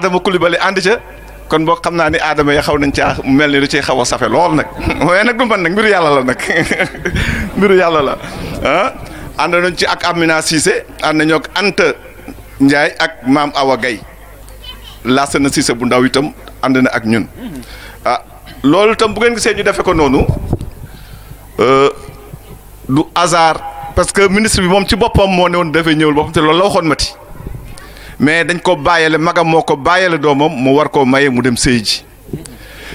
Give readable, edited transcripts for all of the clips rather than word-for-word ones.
Adama Coulibaly ànd ca kon boo xam naa ni Adama ya xaw nañ caa mel ni lu ciy xaw a safe lool nag waaye nag du man nag mbiru yàlla la nag mbiru yàlla la ah ànd nañ ci ak Amina Cissé ànd nañoo ak Anta Ndiaye ak Maam Awa Gaye Lassana Cissé bu ndaw itam ànd na ak ñun ah loolu itam bu ngeen gisee ñu defe ko noonu du hasard parce que ministre bi moom ci boppam moo ne woon dafay ñëwul boppam te loolu la waxoon mati mais dañ ko bàyyale magam moo ko bàyyale doomam mu war koo maye mu dem sëy ji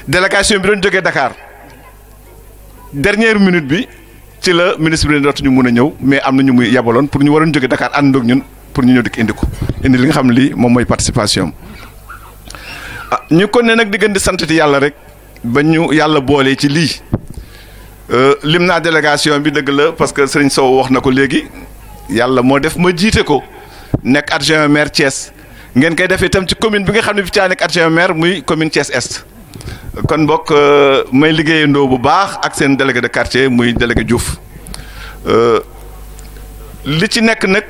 délégation bi doon jógee Dakar dernière minute bi ci la ministre bi ne dootuñu mun a ñëw mais am na ñu muy yebaloon pour ñu waroon jógee Dakar ànd ak ñun pour ñu ñëw di indi ko indi li nga xam ne lii moom mooy participation ah ñu ko ne nag di gën di santati yàlla rek ba ñu yàlla boolee ci lii lim naa délégation bi dëgg la parce que Serigne Sow wax na ko léegi yàlla moo def ma jiite ko nekk adjoint maire Thiès ngeen koy defee itam ci commune bi nga xam ne bi caa nekk adjoint maire muy commune Thiès Est kon mbokk may liggéeyandoo bu baax ak seen délégué de quartier muy délégué Diouf li ci nekk nag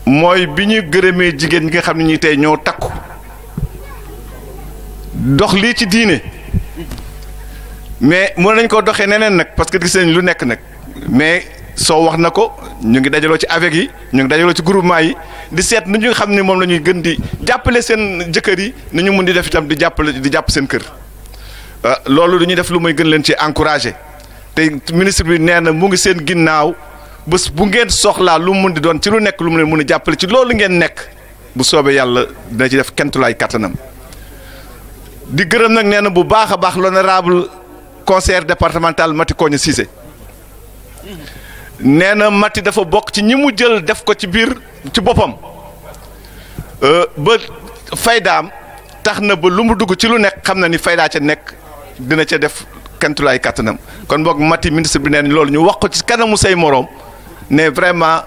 mooy bi ñu gërëmee jigéen ñi nga xam ne ñi tey ñoo takku dox lii ci diine mais mën nañ ko doxee neneen nag parce que gis nañ lu nekk nag mais soo wax na ko ñu ngi dajaloo ci avec yi ñu ngi dajaloo ci groupement yi di seet nu ñu xam ne moom la ñuy gën di jàppale seen jëkkër yi ni ñu mun di def itam di jàpp seen kër loolu du ñuy def lu muy gën leen ci encouragé te ministre bi nee na mu ngi seen ginnaaw bés bu ngeen soxlaa lu mu mun di doon ci lu nekk lu mu leen mun a jàppale ci loolu ngeen nekk bu soobee yàlla dina ci def kentulaay kattanam di gërëm nag nee na bu baax a baax l'honorable conseiller départemental Mati Koña Cissé nee na Mati dafa bokk ci ñi mu jël def ko ci biir ci boppam ba faydaam tax na ba lu mu dugg ci lu nekk xam na ni faydaa ca nekk dina ca def kentulaay kattanam kon boog Mati ministre bi nee na loolu ñu wax ko ci kanamu say moroom ne vraiment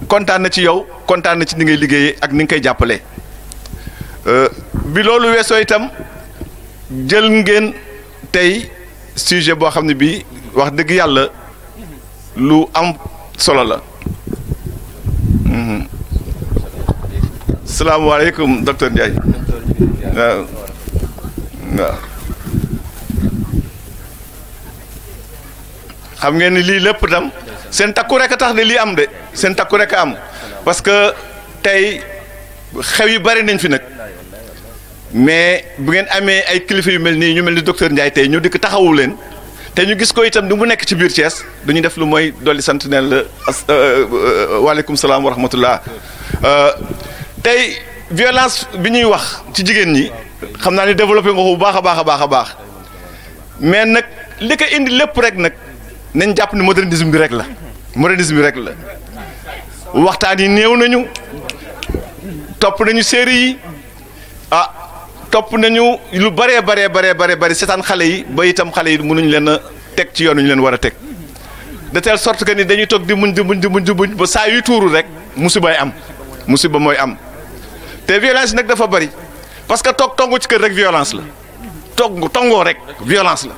kontaan na ci yow kontaan na ci ni ngay liggéeyee ak ni nga koy jàppalee bi loolu weesoo itam jël ngeen tey sujet boo xam ne bii wax dëgg yàlla lu am solo la. salaamaaleykum docteur Ndiaye. waaw waaw. xam ngeen ni lii lépp tam seen takku rek a tax de lii am de seen takku rek a am parce que tey xew yi bari nañ fi nag mais bu ngeen amee ay kilifa yu mel nii ñu mel ni docteur Ndiaye tey ñu dikk taxawu leen te ñu gis ko itam du mu nekk ci biir Thiès du ñu def lu mooy dolli sant neen la waaleykum salaam wa rahmatullah tey violence bi ñuy wax ci jigéen ñi xam naa ni développé nga ko bu baax a baax a baax a baax mais nag li ko indi lépp rek nag nañ jàpp ni modernisme bi rek la waxtaan yi néew nañu topp nañu série yi topp nañu lu bëree seetaan xale yi ba itam xale yi mënuñ leen a teg ci yoon ñu leen war a teg de telle sorte que ni dañuy toog di muñ ba saa yuy tuuru rek musiba mooy am te violence nag dafa bëri parce que tongu ci kër rek violence la tongoo rek violence la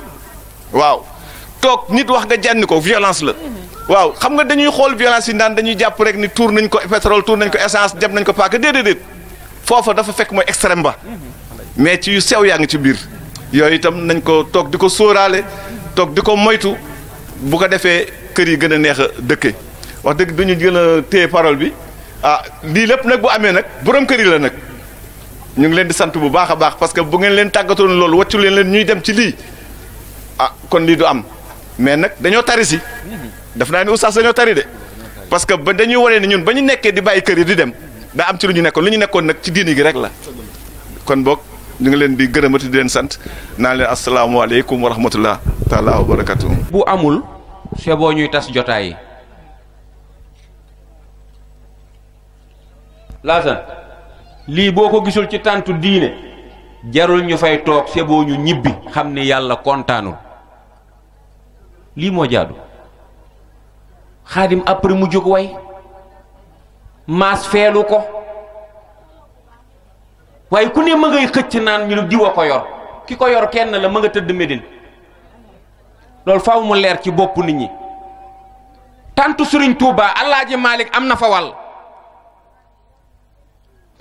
waaw toog nit wax nga jànni ko violence la waaw xam nga dañuy xool violence yi naan dañuy jàpp rek ni tuur nañ ko pétrole tuur nañ ko essence jam nañ ko paaka déedéet foofa dafa fekk mooy extrême ba mais ci yu sew yaa ngi ci biir yooyu itam nañ ko toog di ko sóoraale toog di ko moytu bu ko defee kër yi gën a neex a dëkke wax dëgg duñu gën a téye parole bi lii lépp nag bu amee nag borom kër yi la nag ñu ngi leen di sant bu baax a baax parce que bu ngeen leen tàggatoon loolu wàccu leen ñuy dem ci lii kon lii du am mais nag dañoo tari si def naa ni oustaz dañoo tari de parce que ba dañuy wane ni ñun ba ñu nekkee di bàyyi kër yi di dem daa am ci lu ñu nekkoon nag ci diini gi rek la kon boog ñu ngi leen di gërëmati di leen sant naa leen asalaamaaleykum wa rahmatullah taala wa barakatuh bu amul c'est boo ñuy tas jotaay yi laasan lii boo ko gisul ci tàntu diine jarul ñu fay toog c'est boo ñu ñibbi xam ni yàlla kontaanul lii moo jaadu xaadim après mu jóg way maas feelu ko waaye ku ne ma ngay xëcc naan ñu diwa ko yor ki ko yor kenn la ma nga tëdd Médine loolu faaw mu leer ci bopp nit ñi tantu Sëriñ Tuuba Alaaji Malik am na fa wàll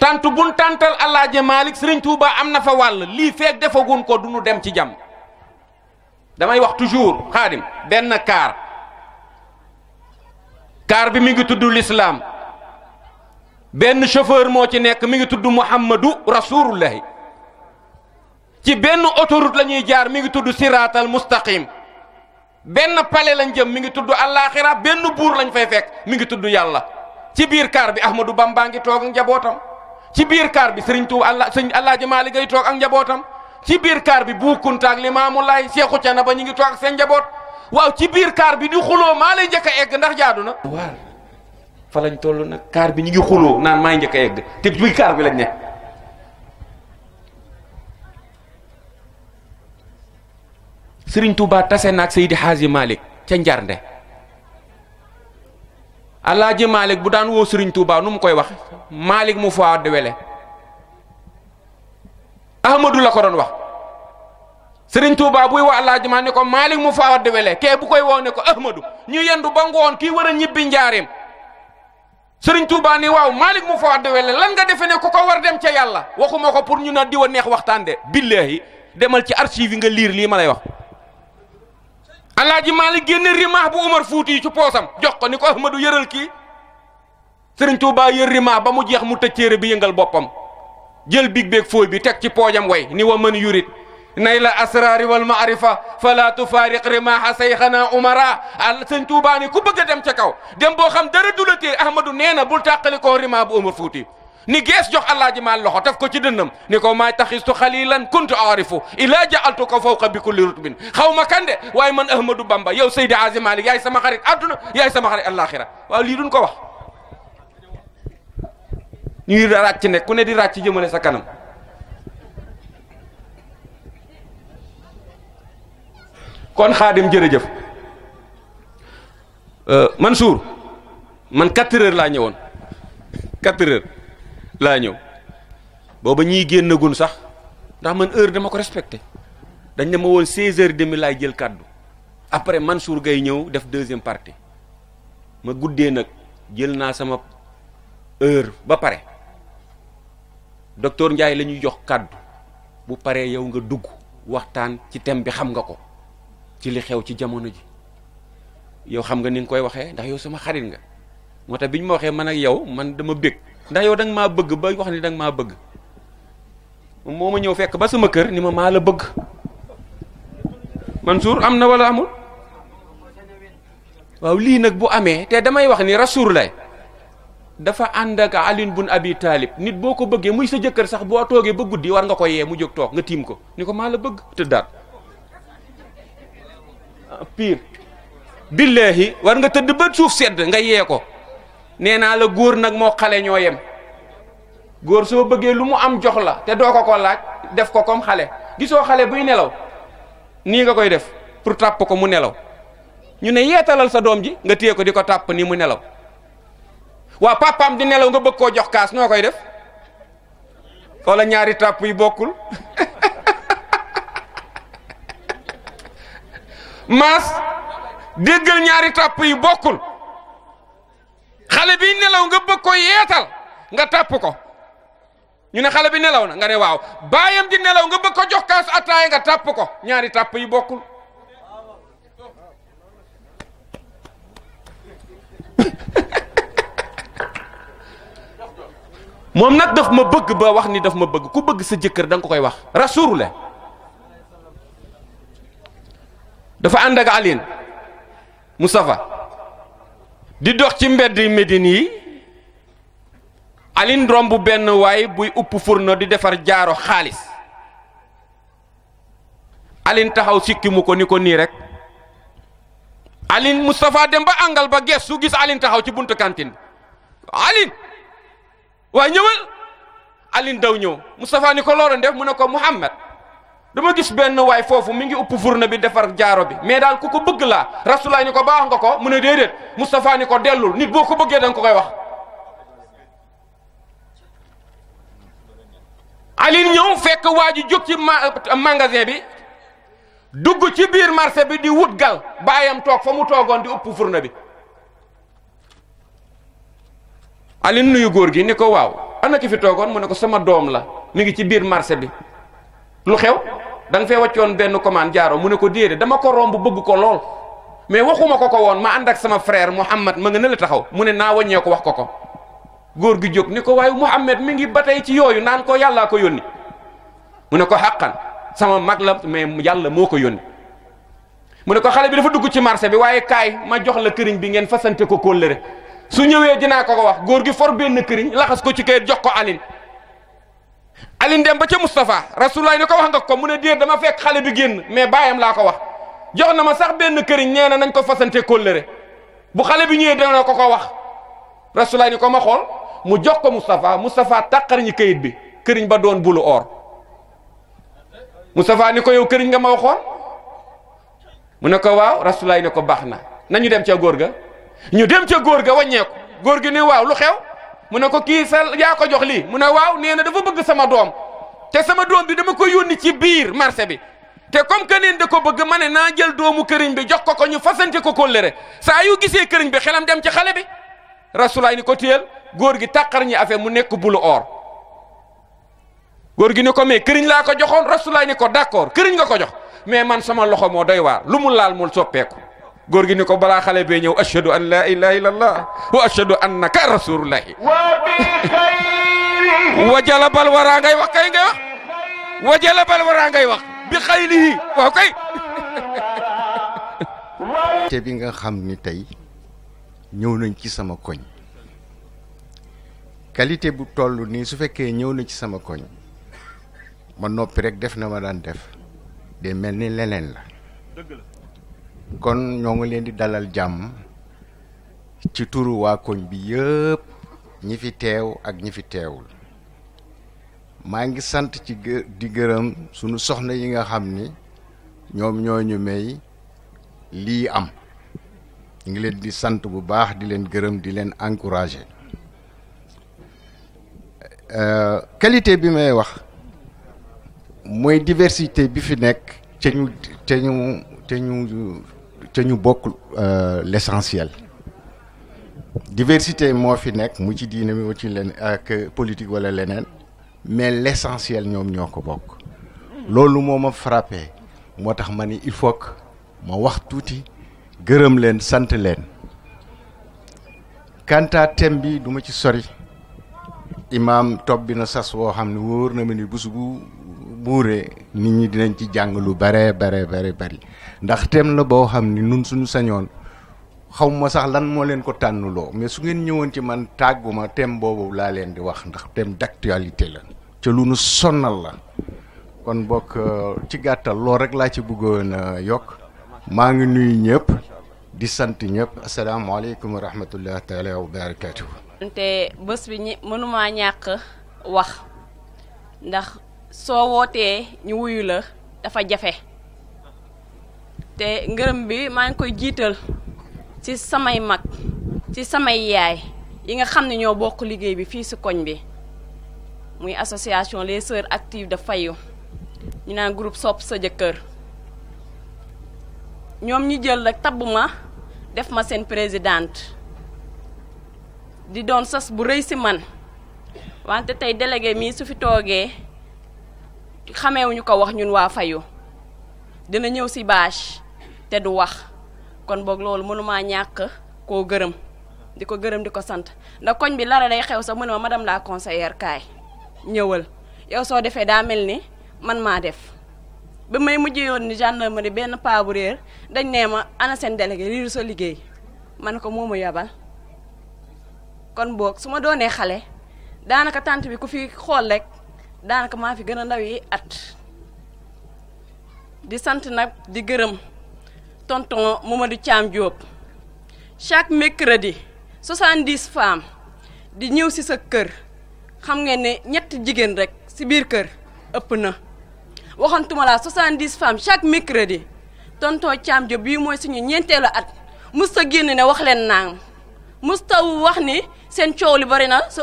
tantu bun tantal Alaaji Malik Sëriñ Tuuba am na fa wàll lii feeg defagun ko du nu dem ci jàmm. damay wax toujours Xaadim benn kaar bi mi ngi tudd l'islam benn chauffeur moo ci nekk mi ngi tudd Muhammadu Rasulullahi ci benn autoroute la ñuy jaar mi ngi tudd siraatal mustaqim benn palais lañ jëm mi ngi tudd àllaaxira benn buur lañ fay fekk mi ngi tudd yàlla ci biir kaar bi Ahmadou Bamba ngi toog ak njabootam ci biir kaar bi Sëriñ Tuuba sëñ Alaaji Maalik ngay toog ak njabootam ci biir kaar bi Buu Kunta ak Limaamu Laay Seexu Canaba ñu ngi toog ak seen njaboot waaw ci biir kaar bi di xuloo maa lay njëkk a egg ndax jaadu na. waaw fa lañ toll nag kaar bi ñu ngi xuloo naan maay njëkk a egg te biir kaar bi lañ ne. Sëriñ Tuuba tase naag Seydi Haaji Malick ca Njarnde Alaaji Malick bu daan woo Sëriñ Tuuba nu mu koy wax Malick mu faa de wele Ahmadu la ko doon wax Sëriñ Tuuba buy wax Alaaji Malick ne ko Malick mu faa de wele kee bu koy woo ne ko Ahmadu ñu yendu ba ngoon kii war a ñibbi njaareem Sëriñ Tuuba ni waaw Malick mu faa de wele lan nga defe ne ku ko war dem ca yàlla waxuma ko pour ñu na diwa neex waxtaan de billaahi demal ci archive yi nga liir lii ma lay wax. Alaaji Malick génne rimaax bu Umar Fuuti ci poosam jox ko ni ko Ahmadu yëral kii Sëriñ Tuuba yër rimaax ba mu jeex mu tëj téere bi yëngal boppam jël big beeg fooy bi teg ci poojam way ni wa man yurit nayla asraari wal maarifa fala tufaariq rimaaxa sayxana umara Sëriñ Tuuba ni ku bëgg a dem ca kaw dem boo xam dara du la tee Ahmadu nee na bul tàqali koo rimaax bu Umar Fuuti ni gees jox Alaaji Maalik loxo taf ko ci dënnam ni ko maay taxistu xalilan kuntu aarifu ilaa jaaltu ko fawqa bi kulli rutbin xaw ma kande waaye man Ahmadou Bamba yow Seydi Haaji Maalik yaay sama xarit adduna yaay sama xarit àllaaxira waaw lii duñ ko wax ñu ngi ràcc ne ku ne di ràcc jëmale sa kanam kon Xaadim jërëjëf Mansour man 4 heures laa ñëwoon 4 heures laa ñëw booba ñiy génnagun sax ndax man heure dama ko respecté dañ ne ma woon 16h30 laay jël kàddu après Mansour Gaye ñëw def 2e partie ma guddee nag jël naa sama heure ba pare docteur Ndiaye la ñuy jox kàddu bu paree yow nga dugg waxtaan ci thème bi xam nga ko ci li xew ci jamono ji yow xam nga ni nga koy waxee ndax yow sama xarit nga moo tax bi ñu ma waxee man ak yow man dama bég ndax yow da nga maa bëgg ba wax ni da nga maa bëgg moo ma ñëw fekk ba sama kër ni ma maa la bëgg Mansour am na wala amul waaw lii nag bu amee te damay wax ni Rasulullah dafa ànd ak Ali bun Abi Talib nit boo ko bëggee muy sa jëkkër sax boo toogee ba guddi war nga ko yee mu jóg toog nga tiim ko ni ko maa la bëgg tëddaat pire billaahi war nga tëdd ba suuf sedd nga yee ko nee naa la góor nag moo xale ñoo yem góor soo bëggee lu mu am jox la te doo ko laaj def ko comme xale gisoo xale buy nelaw nii nga koy def pour tàpp ko mu nelaw ñu ne yeetalal sa doom ji nga téye ko di ko tàpp nii mu nelaw waa papaam di nelaw nga bëgg koo jox kaas noo koy def wala ñaari tàpp yi bokkul maas déggal ñaari tàpp yi bokkul xale bi nelaw nga bëgg ko yeetal nga tàpp ko ñu ne xale bi nelaw na nga ne waaw baayam di nelaw nga bëgg ko jox kaas ataaya nga tàpp ko ñaari tàpp yi bokkul moom nag daf ma bëgg ba wax ni daf ma bëgg ku bëgg sa jëkkër da nga ko koy wax Rasulullah dafa ànd ak Alioune Moustapha di dox ci mbedd Médine yi Alioune romb benn waay buy upp furno di defar jaaro xaalis Alioune taxaw sikki mu ko ni ko nii rek Alioune Moustapha dem ba àngal ba gestu gis Alioune taxaw ci buntu cantine bi Alioune waaye ñëwal Alioune daw ñëw Moustapha ni ko loolu def mu ne ko Mouhamed dama gis benn waay foofu mi ngi upp furna bi defar jaaro bi mais daal ku ko bëgg laa Rasulullah ni ko baax nga ko mu ne déedéet Moustapha ni ko dellul nit boo ko bëggee da nga ko koy wax Alioune ñëw fekk waa ji jóg ci magasin bi dugg ci biir marché bi di wut gal baayam toog fa mu toogoon di upp furna bi Alioune nuyu góor gi ni ko waaw ana ki fi toogoon mu ne ko sama doom la mi ngi ci biir marché bi. lu xew da nga fee wàccoon benn commande jaaro mu ne ko déedéet dama ko romb bëgg ko lool mais waxuma ko woon ma ànd ak sama frère Mouhamad ma nga ne la taxaw mu ne naa wàññee ko wax ko góor gi jóg ni ko waaye Mouhamad mi ngi ba tey ci yooyu naan ko yàllaa ko yónni mu ne ko xàqan sama mag la mais yàlla moo ko yónni mu ne ko xale bi dafa dugg ci marché bi waaye kaay ma jox la këriñ bi ngeen fasante ko kóllëre su ñëwee dinaa ko wax góor gi for benn këriñ laxas ko ci kayit jox ko Aline dem ba ca Moustapha Rasulullah ni ko wax nga ko mu ne déet dama fekk xale bi génn mais baayam laa ko wax jox na ma sax benn këriñ nee na nañ ko fasante kóllëre bu xale bi ñëwee dana ko wax Rasulullah ni ko ma xool mu jox ko Moustapha tàqar ñi kayit bi këriñ ba doon bulu or Moustapha ni ko yow këriñ nga ma waxoon mu ne ko waaw Rasulullah ni ko baax na nañu dem ca góor ga ñu dem ca góor ga wàññeeku góor gi ni waaw lu xew mu ne ko kii sa yaa ko jox lii mu ne waaw nee na dafa bëgg sama doom te sama doom bi dama ko yónni ci biir marché bi te comme que neen da ko bëgg ma ne naa jël doomu këriñ bi jox ko ñu fasante ko kóllëre saa yu gisee këriñ bi xelam dem ci xale bi Rasulullah ni ko téyel góor gi tàqar ñi affaire mu nekk bulu or góor gi ni ko mais këriñ laa ko joxoon Rasulullah ni ko d'accord këriñ nga ko jox mais man sama loxo moo doy waar lu mu laal mul soppeeku góor gi ni ko balaa xale bee ñëw ashhadu an la ilaha illallah wa ashhadu annaka rasulullahi wajala bal waraa ngay wax kay ngay wax wajala bal waraa ngay wax bi xaylihi waaw kay te bi nga xam ni tey ñëw nañ ci sama koñ qualité bu toll nii su fekkee ñëw na ci sama koñ ma noppi rek def na ma daan def de mel ni leneen la kon ñoo ngi leen di dalal jàmm ci turu waa koñ bi yëpp ñi fi teew ak ñi fi teewul maa ngi sant ci di gërëm sunu soxna yi nga xam ni ñoom ñoo ñu may lii am ñu ngi leen di sant bu baax di leen gërëm di leen encourager qualité bi may wax mooy diversité bi fi nekk te ñu bokk l'essentiel diversité moo fi nekk mu ci diine mi mu ci leen ak politique wala leneen mais l'essentiel ñoom ñoo ko bokk loolu moo ma frappé moo tax ma ni il faut que ma wax tuuti gërëm leen sant leen kanta thème bi du ma ci sori imaam topp bi na sas woo xam ne wóor na ma ni bés bu buuree nit ñi dinañ ci jàng lu bare bari ndax thème la boo xam ni nun suñu sañoon xaw ma sax lan moo leen ko tànnuloo mais su ngeen ñëwoon ci man tàgguma thème boobu laa leen di wax ndax thème d'actualité la ca lu nu sonnal la kon bokk ci gàttal loolu rek laa ci bëggoon a yokk maa ngi nuyu ñëpp di sant ñëpp asalaamaaleykum wa rahmatullahi taala wa barakatuh te bés bi mënumaa ñàkk wax ndax soo wootee ñu wuyu la dafa jafe te ngërëm bi maa ngi koy jiital ci samay mag ci samay yaay yi nga xam ne ñoo bokk liggéey bi fii si koñ bi muy association les sœurs actives de Fayu ñu naan groupe sopp sa jëkkër ñoom ñi jël rek tabb ma def ma seen présidente di doon sas bu rëy si man wante tey délégué mii su fi toogee xameewuñu ko wax ñun waa Fayu dina ñëw si bâche te du wax kon boog loolu mënumaa ñàkk koo gërëm di ko gërëm di ko sant ndax koñ bi lara day xew sax mu ne ma madame la conseillère kaay ñëwal yow soo defee daa mel ni man maa def ba may mujjee yoon ni gendarmerie benn paa bu réer dañ nee ma ana seen délégué lii du sa liggéey man ko moomu yabal kon boog su ma doonee xale daanaka tànt bi ku fi xool rek daanaka maa fi gën a ndaw yi at di sant nag di gërëm tonton Mamadou Thiam Diop chaque mercredi 70 femmes di ñëw ci sa kër xam ngeen ne ñetti jigéen rek ci biir kër ëpp na waxantuma laa 70 femmes chaque mercredi tonton Thiam Diop bii mooy suñu ñeenteelu at musta génn ne wax leen naan musta wax ni seen coow li bari na su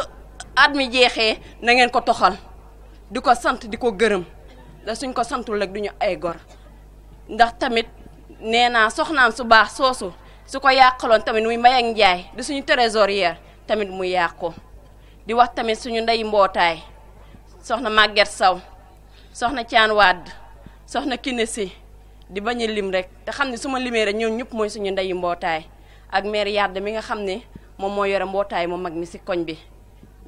at mi jeexee na ngeen ko toxal di ko sant di ko gërëm da suñ ko santul rek duñu ay gor ndax tamit nee naa soxnaam su baax soosu su ko yàqaloon tamit muy Mbaye ak Njaay di suñu trésorière tamit mu yàqu di wax tamit suñu ndey mbootaay soxna Maguette Sow soxna Thiane Wade soxna Kinesi di bañ a lim rek te xam ne su ma limee rek ñoom ñëpp mooy suñu ndeyu mbootaay ak maire Yade mi nga xam ne moom moo yore mbootaay mu mag mi si koñ bi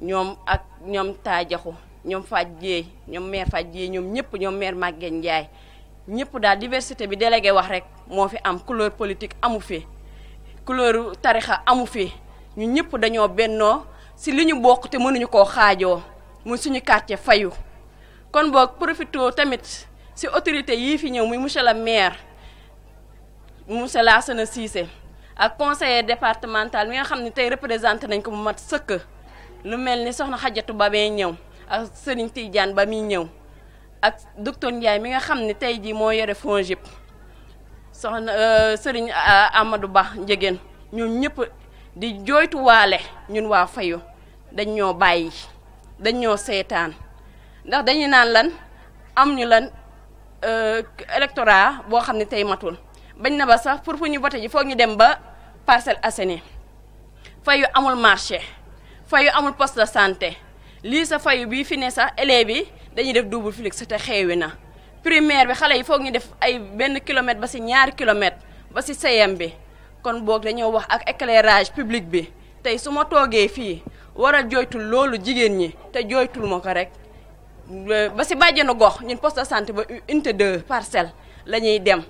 ñoom ak ñoom Taajaxu ñoom Faj Dieye ñoom maire Faj Dieye ñoom ñëpp ñoom maire Maguette Ndiaye ñëpp daal diversité bi délégué wax rek moo fi am couleur politique amu fi couleur tarixa amu fi ñu ñëpp dañoo bennoo si li ñu bokk te mënuñu koo xaajoo muy suñu quartier Fayu kon boog profito tamit si autorité yii fi ñëw muy monsieur le maire monsieur Lassana Cissé ak conseiller départemental mi nga xam ne tey représenté nañ ko mu mat sëkk lu mel ni soxna Xajatu Ba bee ñëw ak Serigne Tidiane Ba muy ñëw ak docteur Ndiaye mi nga xam ne tey jii moo yore FONGIP soxna Serigne Amadou Ba Njegéen ñoom ñëpp di jooytuwaale ñun waa Fayu dañ ñoo bàyyi dañ ñoo seetaan ndax dañuy naan lan am ñu lan électorat boo xam ne tey matul bañ na ba sax pour fu ñu voté ji foog ñu dem ba Parcelles Assainies Fayu amul marché Fayu amul poste de santé lii sa Fayu bii fi ne sax élèves yi dañuy def double flux te xeewi na primaire bi xale yi foog ñu def ay 1 kilomètre ba si 2 kilomètres ba si CM bi kon boog dañoo wax ak éclairage public bi tey su ma toogee fii war a jooytul loolu jigéen ñi te jooytul ma ko rek ba si bàjjenu gox ñun poste de santé ba unité 2 Parcelles la ñuy dem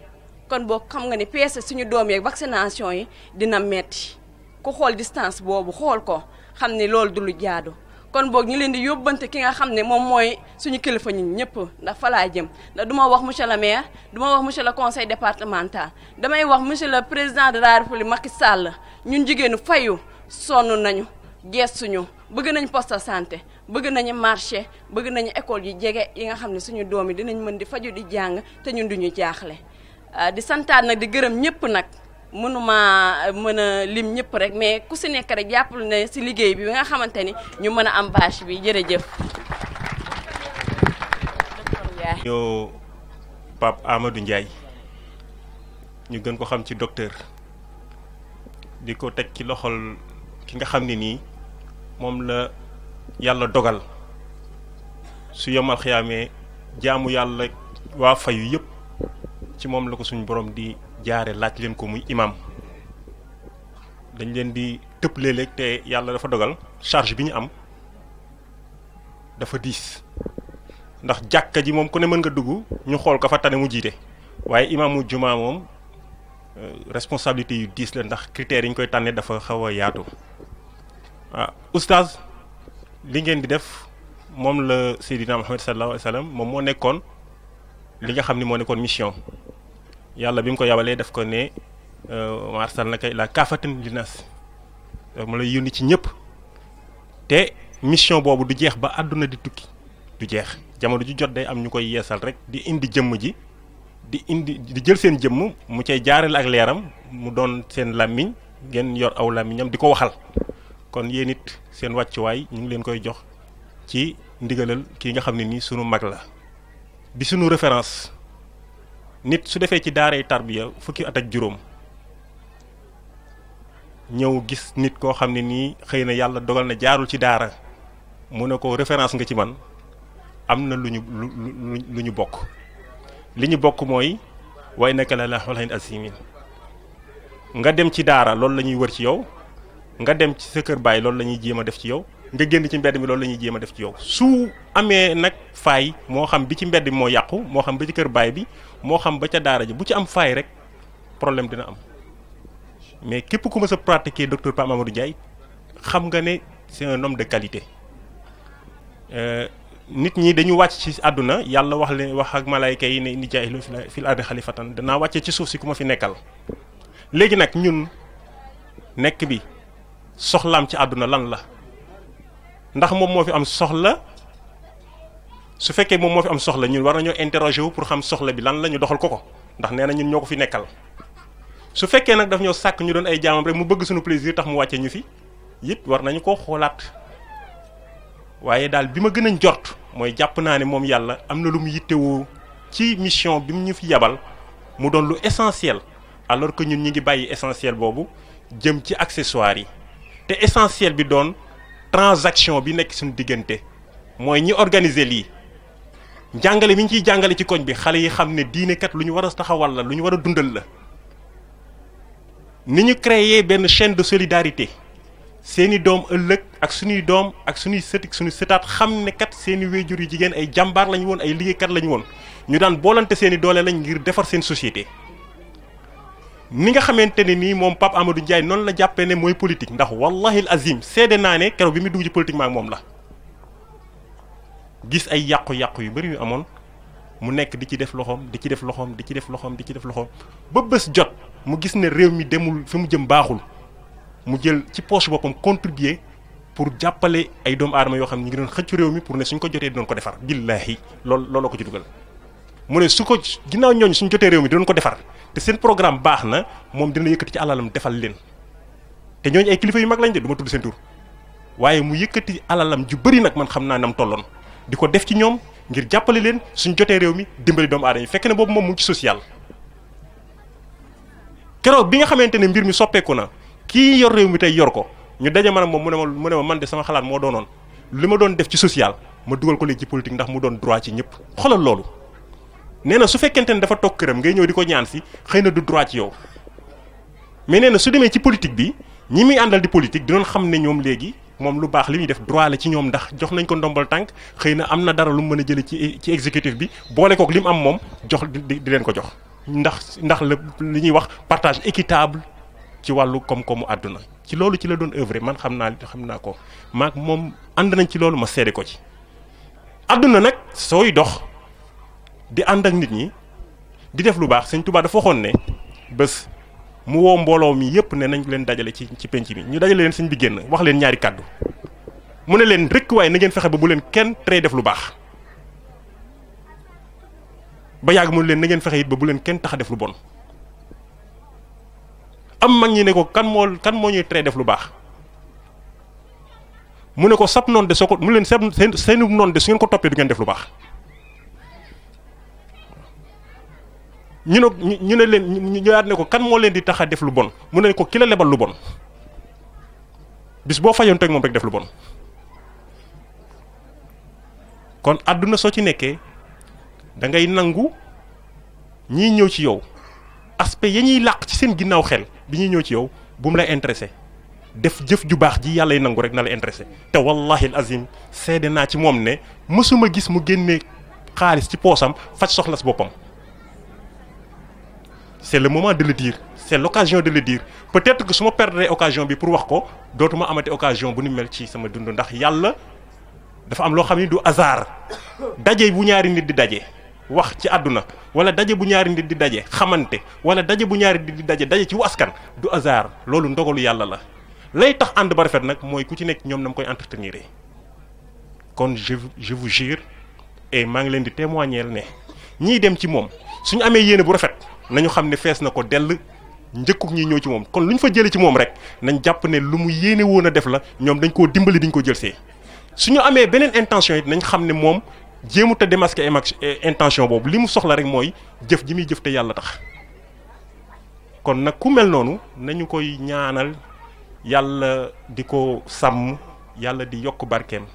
kon boog xam nga ni peese suñu doom yeeg vaccination yi dina metti ku xool distance boobu xool ko xam ne loolu du lu jaadu kon boog ñu leen di yóbbante ki nga xam ne moom mooy suñu kilifa ñun ñëpp ndax fa laa jëm ndax du ma wax monsieur le maire du ma wax monsieur le conseil départemental damay wax monsieur le président de la république Macky Sall ñun jigéenu Fayu sonn nañu gestuñu bëgg nañ poste de santé bëgg nañu marché bëgg nañu école yu jege yi nga xam ne suñu doom yi dinañ mën di faju di jàng te ñun duñu jaaxle di santaat nag di gërëm ñëpp nag mënuma mën a lim ñëpp rek mais ku si nekk rek jàppal ne si liggéey bi nga xamante ni ñu mën a am bâche bi jërëjëf. yow Pape Amadou Ndiaye ñu gën ko xam ci docteur di ko teg ci loxol ki nga xam ne nii moom la yàlla dogal su yomal xiyaamee jaamu yàlla waa Fayu yëpp ci moom la ko suñu borom di jaare laaj leen ko muy imam dañ leen di tëpp léeg-léeg te yàlla dafa dogal charge bi ñu am dafa diis ndax jàkka ji moom ku ne mën nga dugg ñu xool ko fa tane mu jiite waaye imaamu juma moom responsabilité yu diis la ndax critères yi ñu koy tànnee dafa xaw a yaatu oustaz li ngeen di def moom la Seydina Muhammad sallallahu alayhi wa sallam moom moo nekkoon li nga xam ni moo nekkoon mission yàlla bi mu ko yabalee daf ko ne wa arsalnaka ilaa kaafatan linnaas mu lay yónni ci ñëpp te mission boobu du jeex ba àdduna di tukki du jeex jamono ju jot day am ñu koy yeesal rek di indi jëmm ji di jël seen jëmm mu cay jaarale ak leeram mu doon seen làmmiñ ngeen yor aw làmmiñam di ko waxal kon yéen it seen wàccuwaay ñu ngi leen koy jox ci ndigalal kii nga xam ne nii sunu mag la di sunu référence nit su defee ci daaray tarbiya fukki at ak juróom ñëw gis nit koo xam ne nii xëy na yàlla dogal na jaarul ci daara mu ne ko référence nga ci man am na lu ñu bokk li ñu bokk mooy way naka la xolaxin asimin nga dem ci daara loolu la ñuy wër ci yow nga dem ci sa kër baay loolu la ñuy jéem a def ci yow nga génn ci mbedd mi loolu la ñuy jéem a def ci yow su amee nag faay moo xam bi ci mbedd mi moo yàqu moo xam ba ci kër baay bi moo xam ba ca daara ji bu ci am faay rek problème dina am mais képp ku ma sa pratiquer docteur Pape Amadou Ndiaye xam nga ne c'est un homme de qualité nit ñi dañu wàcc ci àdduna yàlla wax ak malayka yi ne inni jaa'ilu fil ardi xalifatan danaa wàccee ci suuf si ku ma fi nekkal léegi nag ñun nekk bi soxlaam ci àdduna lan la ndax moom moo fi am soxla su fekkee moom moo fi am soxla ñun war nañoo interroger wu pour xam soxla bi lan la ñu doxal ko ndax nee na ñun ñoo ko fi nekkal su fekkee nag daf ñoo sàkk ñu doon ay jaamam rek mu bëgg suñu plaisir tax mu wàccee ñu fi it war nañu koo xoolaat waaye daal bi ma gën a njort mooy jàpp naa ne moom yàlla am na lu mu yittewoo ci mission bi mu ñu fi yabal mu doon lu essentiel alors que ñun ñi ngi bàyyi essentiel boobu jëm ci accessoires yi te essentiel bi doon transaction bi nekk suñu diggante mooy ñi organiser lii njàngale mi ñu ciy jàngale ci koñ bi xale yi xam ne diine kat lu ñu war a taxawal la lu ñu war a dundal la ni ñu créer benn chaîne de solidarité seeni doom ëllëg ak suñuy doom ak suñuy sët suñu sëtaat xam ne kat seeni wéjur yu jigéen ay jàmbaar lañu woon ay liggéeykat lañu woon ñu daan boolante seeni doole lañ ngir defar seen société ni nga xamante ne nii moom Pape Amadou Ndiaye noonu la jàppee ne mooy politique ndax wallahi al azim seede naa ne keroog bi muy dugg ci politique maak moom la gis ay yàqu-yàqu yu bari yu amoon mu nekk di ci def loxoom di ci def loxoom di ci def loxoom di ci def loxoom ba bés jot mu gis ne réew mi demul fi mu jëm baaxul mu jël ci poche boppam contribuer pour jàppale ay doomu aadama yoo xam ne ñu ngi doon xëcc réew mi pour ne suñ ko jotee doon ko defar billaahi looloo ko ci dugal mu ne su ko ginnaaw ñooñu suñ jotee réew mi doon ko defar te seen programme baax na moom dina yëkkati ci alalam defal leen te ñooñu ay kilifa yu mag lañ de du ma tudd seen tur waaye mu yëkkati alalam ju bëri nag man xam naa nam tolloon di ko def ci ñoom ngir jàppale leen suñ jotee réew mi dimbali doomu aadama yi fekk ne boobu moom mu ngi ci social. keroog bi nga xamante ne mbir mi soppeeku na kii yor réew mi tey yor ko ñu daje man moom mu ne ma man de sama xalaat moo doonoon li ma doon def ci social ma dugal ko léegi ci politique ndax mu doon droit ci ñëpp xoolal loolu. nee na su fekkente ne dafa toog këram ngay ñëw di ko ñaan si xëy na du droit ci yow mais nee na su demee ci politique bi ñi muy àndal di politique dinoon xam ne ñoom léegi moom lu baax li muy def droit la ci ñoom ndax jox nañ ko ndombal tànk xëy na am na dara lu mu mën a jële ci exécutif bi boole kook li mu am moom jox di leen ko jox ndax li ñuy wax partage équitable ci wàllu koom-koomu àdduna ci loolu ci la doon œuvre man xam naa ko maag moom ànd nañ ci loolu ma seede ko ci àdduna nag sooy dox di ànd ak nit ñi di def lu baax Sëñ Tuubaa dafa waxoon ne bés mu woo mbooloo mi yëpp ne nañ leen dajale ci penc mi ñu dajale leen sëñ bi génn wax leen ñaari kàddu mu ne leen rek waaye na ngeen fexe ba bu leen kenn tere def lu baax ba yàgg mu ne leen na ngeen fexe it ba bu leen kenn tax a def lu bon am mag ñi ne ko kan moo ñuy tere def lu baax mu ne ko sab noon de soo ko mu leen seenu noon de su ngeen ko toppee du ngeen def lu baax ñu ne leen ñu ñëwaat ne ko kan moo leen di tax a def lu bon mu ne ko ki la lebal lu bon bis boo fayoon teg moom rek def lu bon kon àdduna soo ci nekkee da ngay nangu ñiy ñëw ci yow aspect ya ñuy làq ci seen ginnaaw xel bi ñuy ñëw ci yow bu mu lay intéressé def jëf ju baax ji yàlla nangu rek na la intéressé te wallahi al azim seede naa ci moom ne mësuma gis mu génnee xaalis ci poosam faj soxla si boppam. C'est le moment de le dire c'est l'occasion de le dire peut-être que su ma perdre occasion bi pour wax ko dootuma amati occasion bu ni mel ci sama dund ndax yàlla dafa am loo xam ni du hasard daje bu ñaari nit di daje wax ci àdduna wala daje bu ñaari nit di daje xamante wala daje bu ñaari nit di daje ci wu askan du hasard loolu ndogalu yàlla la lay tax ànd ba rafet nag mooy ku ci nekk ñoom na ma koy entretenir kon je vous jure et maa ngi leen di témoigner ne ñiy dem ci moom suñu amee yéene bu rafet nañu xam ne fees na ko dell njëkkuk ñi ñëw ci moom kon lu ñu fa jëlee ci moom rek nañ jàpp ne lu mu yéene woon a def la ñoom dañ koo dimbali diñ ko jël see suñu amee beneen intention it nañ xam ne moom jéemut a démasquer intention boobu li mu soxla rek mooy jëf ji muy jëf te yàlla tax kon nag ku mel noonu nañu koy ñaanal yàlla di ko sàmm yàlla di yokk barkeem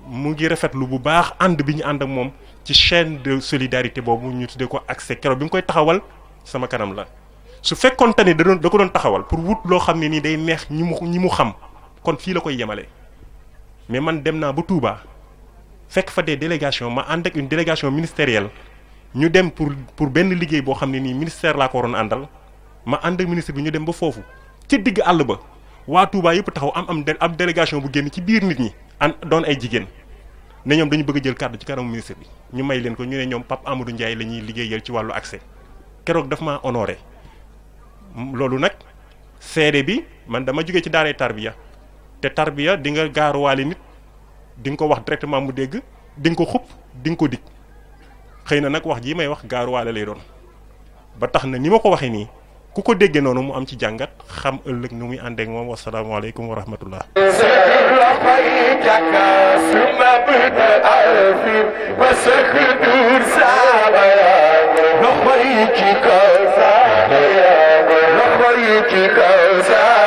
mu ngi rafetlu bu baax ànd bi ñu ànd ak moom ci chaîne de solidarité boobu ñu tuddee ko accès keroog bi mu koy taxawal sama kanam la su fekkoon te ni da ko doon taxawal pour wut loo xam ne nii day neex ñi mu xam kon fii la koy yemale mais man dem naa ba Touba fekk fa des délégations ma ànd ak une délégation ministérielle ñu dem pour benn liggéey boo xam ne nii ministère laa ko waroon àndal ma ànd ak ministre bi ñu dem ba foofu ci digg àll ba waa Touba yëpp taxaw am délégation bu génn ci biir nit ñi doon ay jigéen ne ñoom dañu bëgg a jël kàddu ci kanamu ministre bi ñu may leen ko ñu ne ñoom Pape Amadou Ndiaye la ñuy liggéeyal ci wàllu accès keroog daf maa honoré loolu nag seede bi man dama jógee ci daaray tarbiya te tarbiya di nga gaaruwaale nit di nga ko wax directement mu dégg di nga ko xupp di nga ko dig xëy na nag wax jii may wax gaaruwaale lay doon ba tax na ni ma ko waxee nii ku ko déggee noonu mu am ci jàngat xam ëllëg nu muy àndeek moom wasalaamaaleykum wa rahmatullah نخويك كوثر